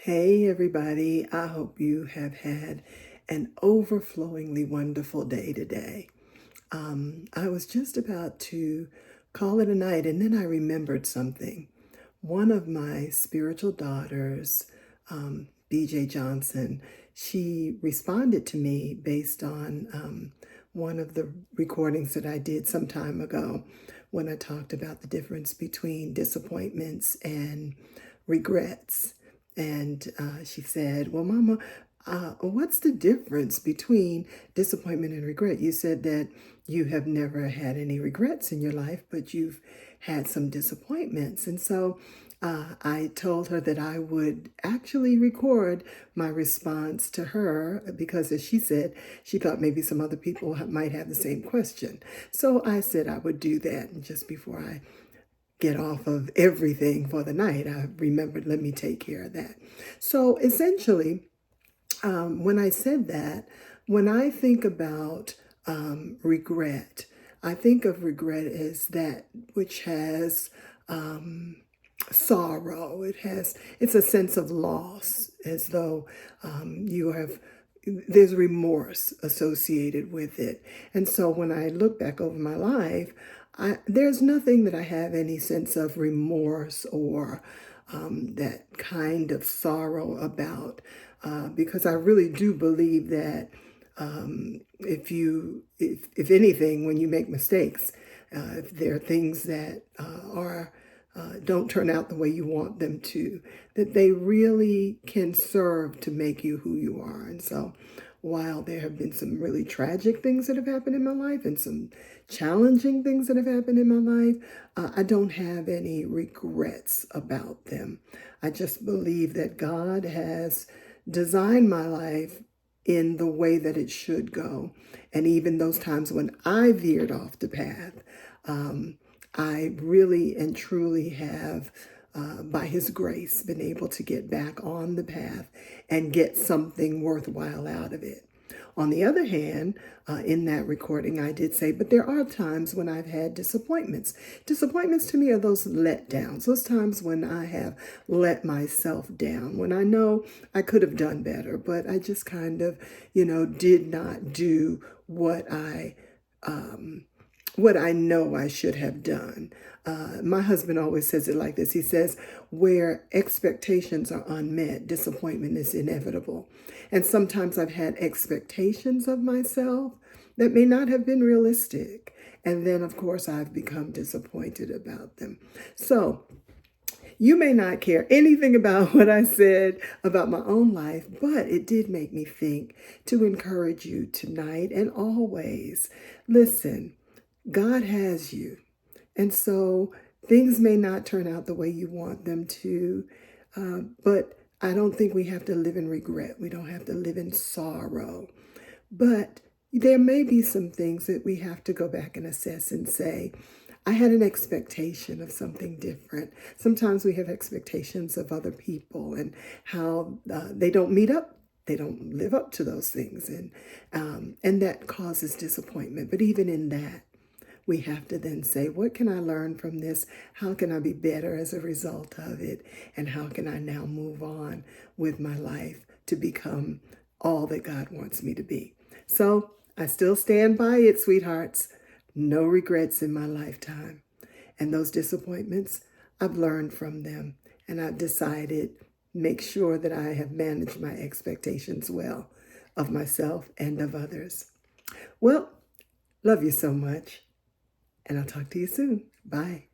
Hey, everybody. I hope you have had an overflowingly wonderful day today. I was just about to call it a night, and then I remembered something. One of my spiritual daughters, BJ Johnson, she responded to me based on one of the recordings that I did some time ago when I talked about the difference between disappointments and regrets. And she said, "Well, Mama, what's the difference between disappointment and regret? You said that you have never had any regrets in your life, but you've had some disappointments." And so I told her that I would actually record my response to her because, as she said, she thought maybe some other people might have the same question. So I said I would do that. And just before I get off of everything for the night, I remembered, let me take care of that. So essentially, when I said that, when I think about regret, I think of regret as that which has sorrow. It's a sense of loss, as though there's remorse associated with it. And so when I look back over my life, there's nothing that I have any sense of remorse or that kind of sorrow about, because I really do believe that if anything, when you make mistakes, if there are things that don't turn out the way you want them to, that they really can serve to make you who you are. And so while there have been some really tragic things that have happened in my life and some challenging things that have happened in my life, I don't have any regrets about them. I just believe that God has designed my life in the way that it should go. And even those times when I veered off the path, I really and truly have, by His grace, been able to get back on the path and get something worthwhile out of it. On the other hand, in that recording, I did say, but there are times when I've had disappointments. Disappointments to me are those letdowns, those times when I have let myself down, when I know I could have done better, but I just kind of, did not do what I know I should have done. My husband always says it like this. He says, where expectations are unmet, disappointment is inevitable. And sometimes I've had expectations of myself that may not have been realistic. And then, of course, I've become disappointed about them. So you may not care anything about what I said about my own life, but it did make me think to encourage you tonight and always. Listen, God has you. And so things may not turn out the way you want them to, but I don't think we have to live in regret. We don't have to live in sorrow. But there may be some things that we have to go back and assess and say, I had an expectation of something different. Sometimes we have expectations of other people and how they don't meet up. They don't live up to those things. And that causes disappointment. But even in that, we have to then say, what can I learn from this? How can I be better as a result of it? And how can I now move on with my life to become all that God wants me to be? So I still stand by it, sweethearts. No regrets in my lifetime. And those disappointments, I've learned from them. And I've decided, make sure that I have managed my expectations well of myself and of others. Well, love you so much. And I'll talk to you soon. Bye.